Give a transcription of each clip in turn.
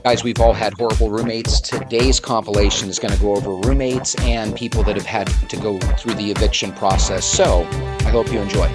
Guys, we've all had horrible roommates. Today's compilation is going to go over roommates and people that have had to go through the eviction process. So I hope you enjoy.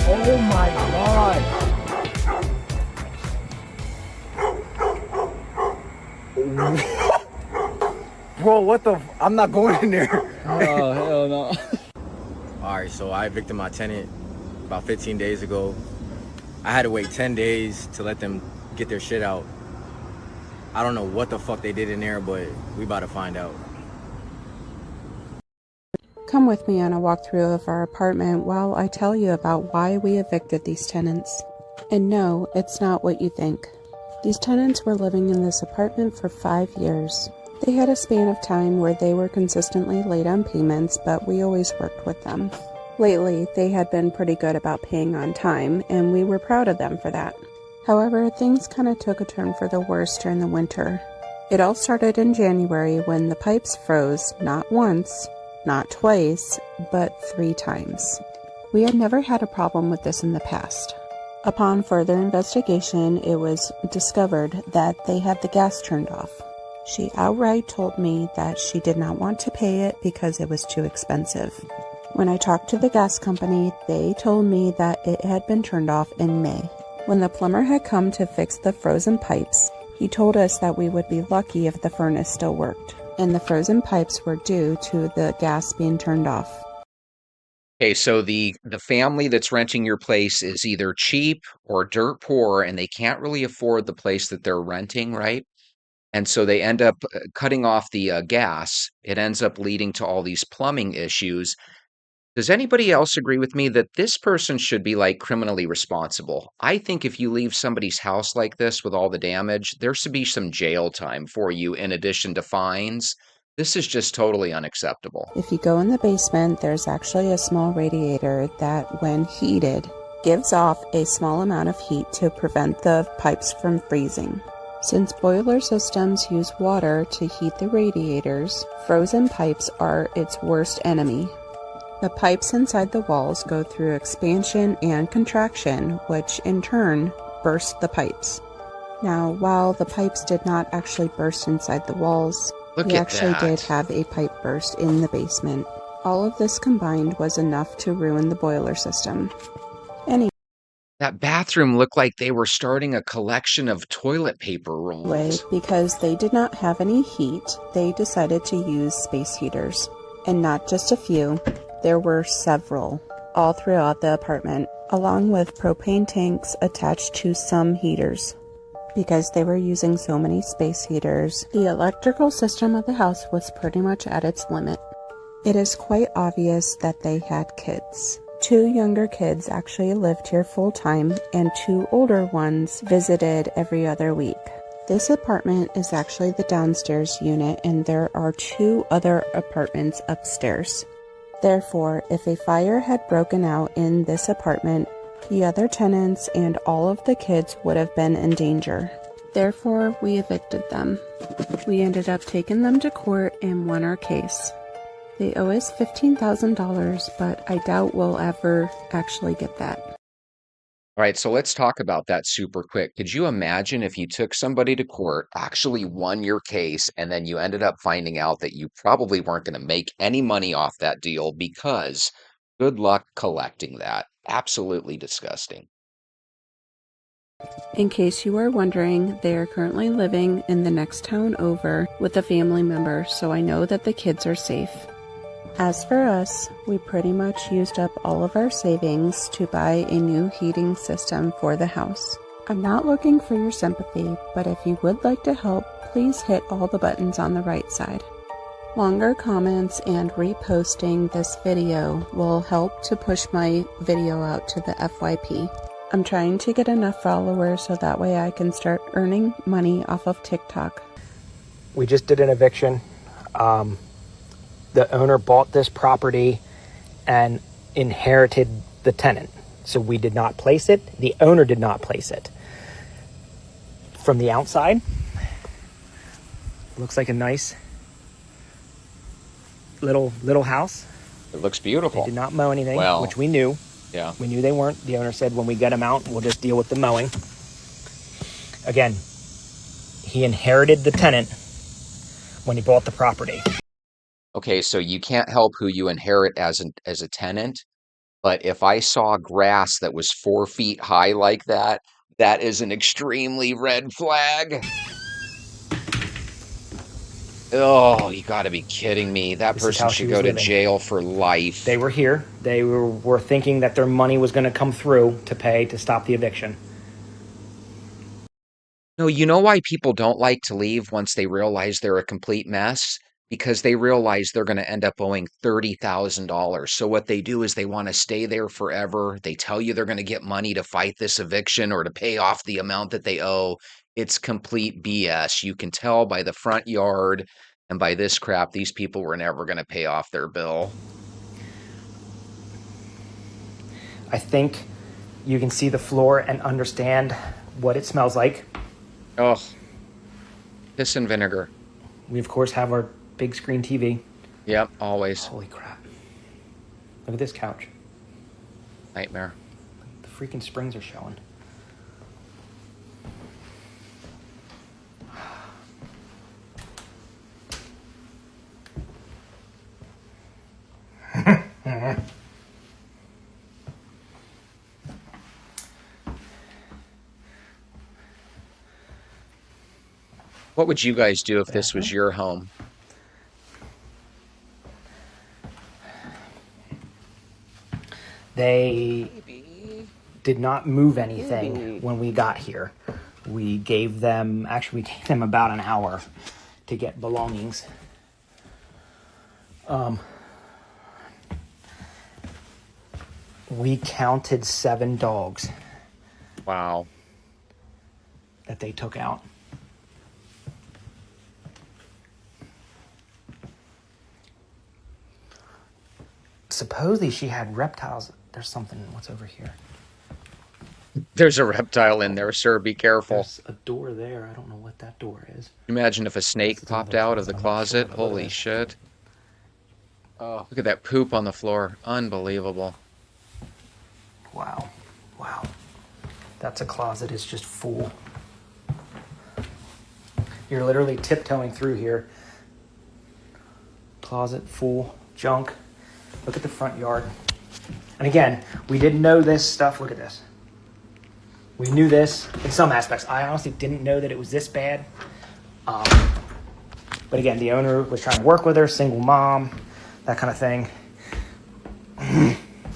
Oh my God. Bro, what the? I'm not going in there. Oh, hell no. Alright, so I evicted my tenant about 15 days ago. I had to wait 10 days to let them get their shit out. I don't know what the fuck they did in there, but we about to find out. Come with me on a walkthrough of our apartment while I tell you about why we evicted these tenants. And no, it's not what you think. These tenants were living in this apartment for 5 years. They had a span of time where they were consistently late on payments, but we always worked with them. Lately, they had been pretty good about paying on time, and we were proud of them for that. However, things kind of took a turn for the worse during the winter. It all started in January when the pipes froze not once, not twice, but 3 times. We had never had a problem with this in the past. Upon further investigation, it was discovered that they had the gas turned off. She outright told me that she did not want to pay it because it was too expensive. When I talked to the gas company, they told me that it had been turned off in May. When the plumber had come to fix the frozen pipes, he told us that we would be lucky if the furnace still worked, and the frozen pipes were due to the gas being turned off. Okay, so the family that's renting your place is either cheap or dirt poor, and they can't really afford the place that they're renting, right? And so they end up cutting off the gas. It ends up leading to all these plumbing issues. Does anybody else agree with me that this person should be like criminally responsible? I think if you leave somebody's house like this with all the damage, there should be some jail time for you in addition to fines. This is just totally unacceptable. If you go in the basement, there's actually a small radiator that, when heated, gives off a small amount of heat to prevent the pipes from freezing. Since boiler systems use water to heat the radiators, frozen pipes are its worst enemy. The pipes inside the walls go through expansion and contraction, which in turn burst the pipes. Now, while the pipes did not actually burst inside the walls, we actually did have a pipe burst in the basement. All of this combined was enough to ruin the boiler system. That bathroom looked like they were starting a collection of toilet paper rolls. Because they did not have any heat, they decided to use space heaters. And not just a few, there were several, all throughout the apartment, along with propane tanks attached to some heaters. Because they were using so many space heaters, the electrical system of the house was pretty much at its limit. It is quite obvious that they had kids. 2 younger kids actually lived here full-time, and 2 older ones visited every other week. This apartment is actually the downstairs unit, and there are 2 other apartments upstairs. Therefore, if a fire had broken out in this apartment, the other tenants and all of the kids would have been in danger. Therefore, we evicted them. We ended up taking them to court and won our case. They owe us $15,000, but I doubt we'll ever actually get that. All right, so let's talk about that super quick. Could you imagine if you took somebody to court, actually won your case, and then you ended up finding out that you probably weren't going to make any money off that deal because good luck collecting that. Absolutely disgusting. In case you are wondering, they are currently living in the next town over with a family member, so I know that the kids are safe. As for us, we pretty much used up all of our savings to buy a new heating system for the house. I'm not looking for your sympathy, but if you would like to help, please hit all the buttons on the right side. Longer comments and reposting this video will help to push my video out to the FYP. I'm trying to get enough followers so that way I can start earning money off of TikTok. We just did an eviction. The owner bought this property and inherited the tenant. So we did not place it. The owner did not place it. From the outside, looks like a nice little house. It looks They beautiful. did not mow anything, Well, which we knew. yeah. We knew they weren't. The owner said when we get them out, we'll just deal with the mowing. Again, he inherited the tenant when he bought the property. Okay, so you can't help who you inherit as a tenant, but if I saw grass that was 4 feet high like that, that is an extremely red flag. Oh, you got to be kidding me. That This is person how she should was go to living. jail for life. They were here. They were thinking that their money was going to come through to pay to stop the eviction. No, you know why people don't like to leave once they realize they're a complete mess? Because they realize they're going to end up owing $30,000. So what they do is they want to stay there forever. They tell you they're going to get money to fight this eviction or to pay off the amount that they owe. It's complete BS. You can tell by the front yard and by this crap, these people were never going to pay off their bill. I think you can see the floor and understand what it smells like. Oh, piss and vinegar. We, of course, have our big screen TV. Yep, always. Holy crap. Look at this couch. Nightmare. The freaking springs are showing. What would you guys do if this was your home? They did not move anything when we got here. We gave them about an hour to get belongings. We counted 7 dogs Wow. that they took out. Supposedly she had reptiles. There's something. What's over here? There's a reptile in there, sir. Be careful. There's a door there. I don't know what that door is. Imagine if a snake That's popped another out of the closet. I'm not sure, closet. but look at Holy this. shit. Oh, look at that poop on the floor. Unbelievable. Wow. Wow. That's a closet. It's just full. You're literally tiptoeing through here. Closet full. Junk. Look at the front yard. And again, we didn't know this stuff. Look at this. We knew this in some aspects. I honestly didn't know that it was this bad. But again, the owner was trying to work with her, single mom, that kind of thing.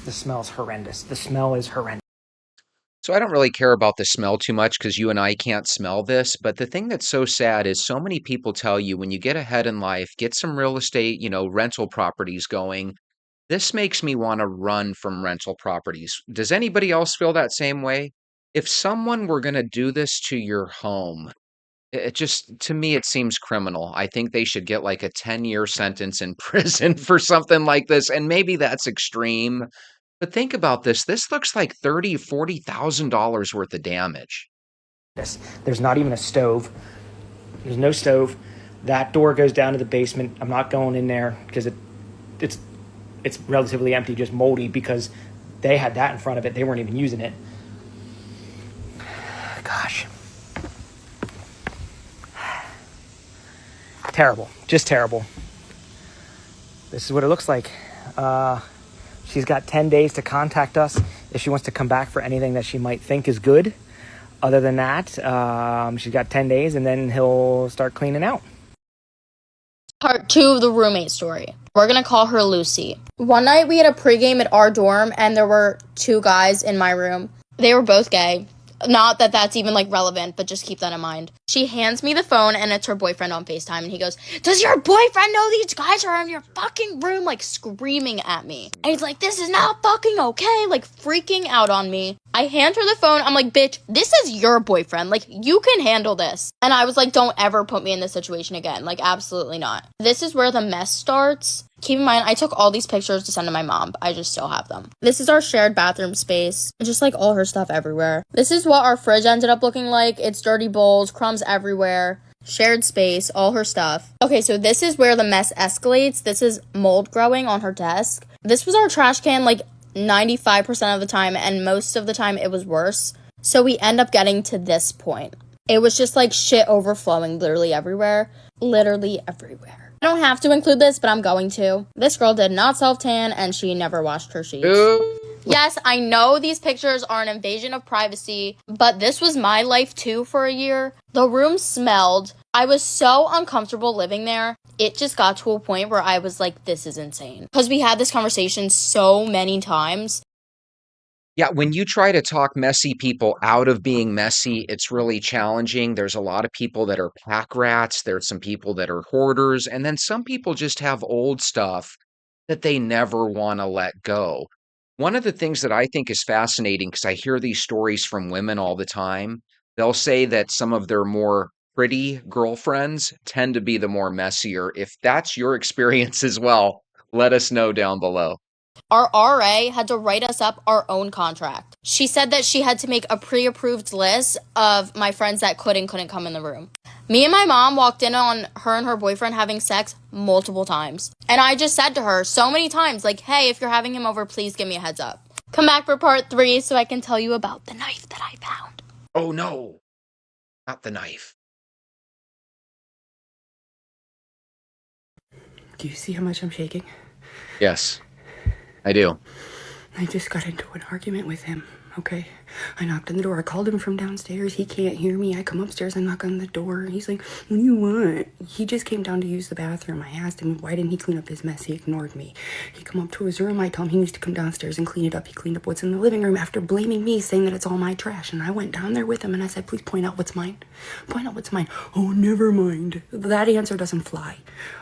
The smell is horrendous. The smell is horrendous. So I don't really care about the smell too much because you and I can't smell this. But the thing that's so sad is so many people tell you when you get ahead in life, get some real estate, rental properties going. This makes me want to run from rental properties. Does anybody else feel that same way? If someone were going to do this to your home, it just, to me, it seems criminal. I think they should get like a 10-year sentence in prison for something like this. And maybe that's extreme. But think about this. This looks like $30,000, $40,000 worth of damage. There's not even a stove. There's no stove. That door goes down to the basement. I'm not going in there because it's relatively empty, just moldy because they had that in front of it. They weren't even using it. Gosh. Terrible. Just terrible. This is what it looks like. She's got 10 days to contact us if she wants to come back for anything that she might think is good. Other than that, she's got 10 days and then he'll start cleaning out. Part 2 of the roommate story. We're gonna call her Lucy. One night we had a pregame at our dorm and there were 2 guys in my room. They were both gay. Not that that's even relevant, but just keep that in mind. She hands me the phone and it's her boyfriend on FaceTime and he goes, "Does your boyfriend know these guys are in your fucking room?" Screaming at me. And he's like, "This is not fucking okay," freaking out on me. I hand her the phone. I'm like, "Bitch, this is your boyfriend. You can handle this." And I was like, "Don't ever put me in this situation again. Absolutely not." This is where the mess starts. Keep in mind, I took all these pictures to send to my mom, but I just still have them. This is our shared bathroom space. Just all her stuff everywhere. This is what our fridge ended up looking like. It's dirty bowls, crumbs everywhere. shared space, all her stuff. Okay, so this is where the mess escalates. This is mold growing on her desk. This was our trash can like 95% of the time, and most of the time it was worse. So we end up getting to this point. It was just like shit overflowing literally everywhere. Literally everywhere. I don't have to include this, but I'm going to. This girl did not self-tan, and she never washed her sheets. Ooh. Yes, I know these pictures are an invasion of privacy, but this was my life too for a year. The room smelled. I was so uncomfortable living there. It just got to a point where I was like, this is insane. Because we had this conversation so many times. Yeah, when you try to talk messy people out of being messy, it's really challenging. There's a lot of people that are pack rats, there's some people that are hoarders, and then some people just have old stuff that they never want to let go. One of the things that I think is fascinating, because I hear these stories from women all the time, they'll say that some of their more pretty girlfriends tend to be the more messier. If that's your experience as well, let us know down below. Our RA had to write us up our own contract. She said that she had to make a pre-approved list of my friends that could and couldn't come in the room. Me and my mom walked in on her and her boyfriend having sex multiple times. And I just said to her so many times, like, hey, if you're having him over, please give me a heads up. Come back for part 3 so I can tell you about the knife that I found. Oh no, not the knife. Do you see how much I'm shaking? Yes, I do. I just got into an argument with him, okay? I knocked on the door. I called him from downstairs. He can't hear me. I come upstairs. I knock on the door. He's like, what do you want? He just came down to use the bathroom. I asked him, why didn't he clean up his mess? He ignored me. He come up to his room. I tell him he needs to come downstairs and clean it up. He cleaned up what's in the living room after blaming me, saying that it's all my trash. And I went down there with him and I said, please point out what's mine. Point out what's mine. Oh, never mind. That answer doesn't fly,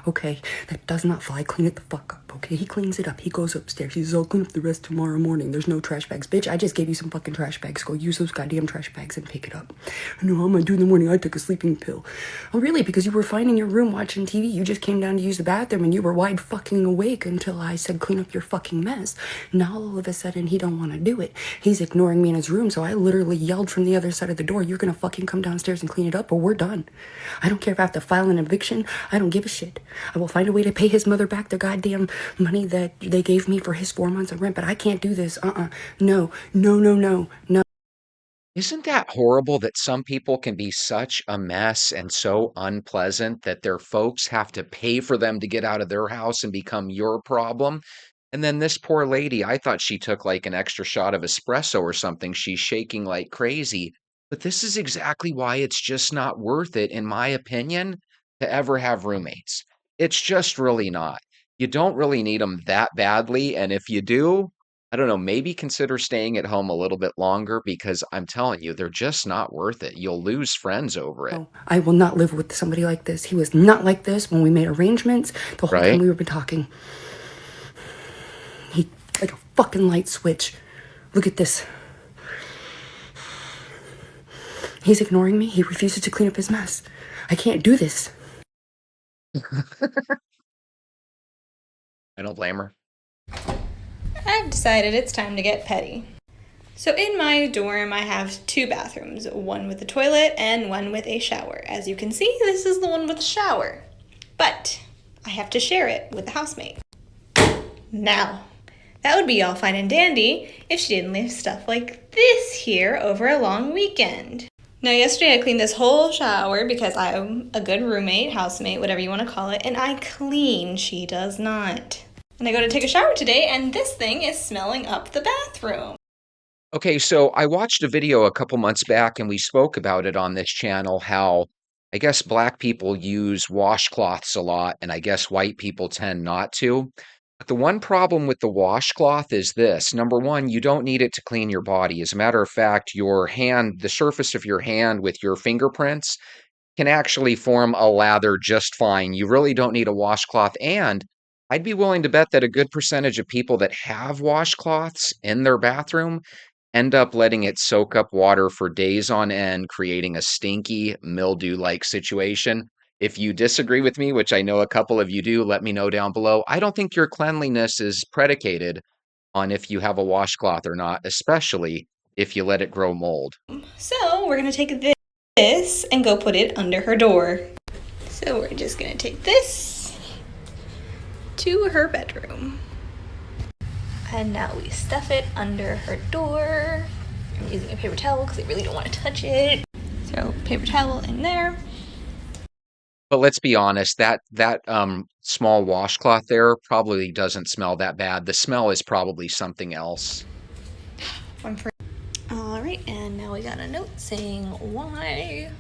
okay? That does not fly. Clean it the fuck up, okay? He cleans it up. He goes upstairs. He says, I'll clean up the rest tomorrow morning. There's no trash bags. Bitch, I just gave you some fucking trash bags. Go use those goddamn trash bags and pick it up. I know how I'm gonna do in the morning. I took a sleeping pill. Oh, really? Because you were fine in your room watching TV. You just came down to use the bathroom and you were wide fucking awake until I said clean up your fucking mess. Now all of a sudden he don't want to do it. He's ignoring me in his room, so I literally yelled from the other side of the door, you're gonna fucking come downstairs and clean it up or we're done. I don't care if I have to file an eviction. I don't give a shit. I will find a way to pay his mother back the goddamn money that they gave me for his 4 months of rent, but I can't do this. No. Isn't that horrible that some people can be such a mess and so unpleasant that their folks have to pay for them to get out of their house and become your problem? And then this poor lady, I thought she took like an extra shot of espresso or something. She's shaking like crazy. But this is exactly why it's just not worth it, in my opinion, to ever have roommates. It's just really not. You don't really need them that badly. And if you do, I don't know, maybe consider staying at home a little bit longer because I'm telling you, they're just not worth it. You'll lose friends over it, No, I will not live with somebody like this. He was not like this when we made arrangements. The whole time right? we were talking. He, like a fucking light switch. Look at this. He's ignoring me. He refuses to clean up his mess. I can't do this. I don't blame her. I've decided it's time to get petty. So in my dorm, I have 2 bathrooms, one with a toilet and one with a shower. As you can see, this is the one with a shower. But I have to share it with the housemate. Now, that would be all fine and dandy if she didn't leave stuff like this here over a long weekend. Now, yesterday I cleaned this whole shower because I'm a good roommate, housemate, whatever you want to call it, and I clean. She does not. And I go to take a shower today, and this thing is smelling up the bathroom. Okay, so I watched a video a couple months back and we spoke about it on this channel how I guess black people use washcloths a lot and I guess white people tend not to. But the one problem with the washcloth is this. Number one, you don't need it to clean your body. As a matter of fact, your hand, the surface of your hand with your fingerprints can actually form a lather just fine. You really don't need a washcloth. And I'd be willing to bet that a good percentage of people that have washcloths in their bathroom end up letting it soak up water for days on end, creating a stinky, mildew-like situation. If you disagree with me, which I know a couple of you do, let me know down below. I don't think your cleanliness is predicated on if you have a washcloth or not, especially if you let it grow mold. So we're going to take this this and go put it under her door. So we're just gonna take this to her bedroom. And now we stuff it under her door. I'm using a paper towel because I really don't want to touch it. Throw paper towel in there. But let's be honest, that small washcloth there probably doesn't smell that bad. The smell is probably something else. Alright, and now we got a note saying why.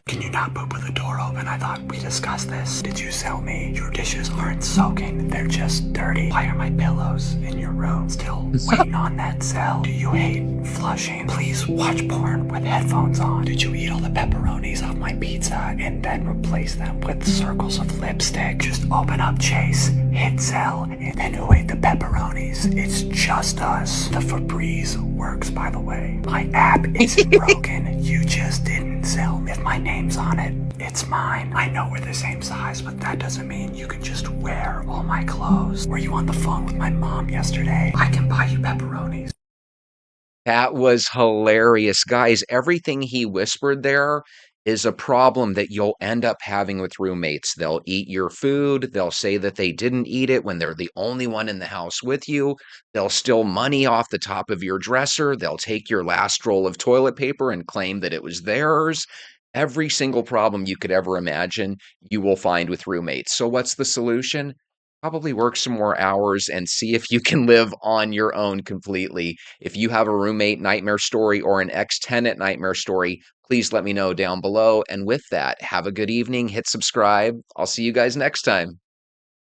Can you not poop with the door open? I thought we discussed this. Did you sell me? Your dishes aren't soaking, they're just dirty. Why are my pillows in your room still waiting on that cell? Do you hate flushing? Please watch porn with headphones on. Did you eat all the pepperonis off my pizza and then replace them with circles of lipstick? Just open up Chase, hit sell, and then who ate the pepperonis? It's just us. The Febreze works, by the way. My app isn't broken. You just didn't sell me. If my name's on it, it's mine. I know we're the same size, but that doesn't mean you can just wear all my clothes. Were you on the phone with my mom yesterday? I can buy you pepperonis. That was hilarious. Guys, everything he whispered there is a problem that you'll end up having with roommates. They'll eat your food. They'll say that they didn't eat it when they're the only one in the house with you. They'll steal money off the top of your dresser. They'll take your last roll of toilet paper and claim that it was theirs. Every single problem you could ever imagine, you will find with roommates. So what's the solution? Probably work some more hours and see if you can live on your own completely. If you have a roommate nightmare story or an ex-tenant nightmare story, please let me know down below. And with that, have a good evening, hit subscribe. I'll see you guys next time.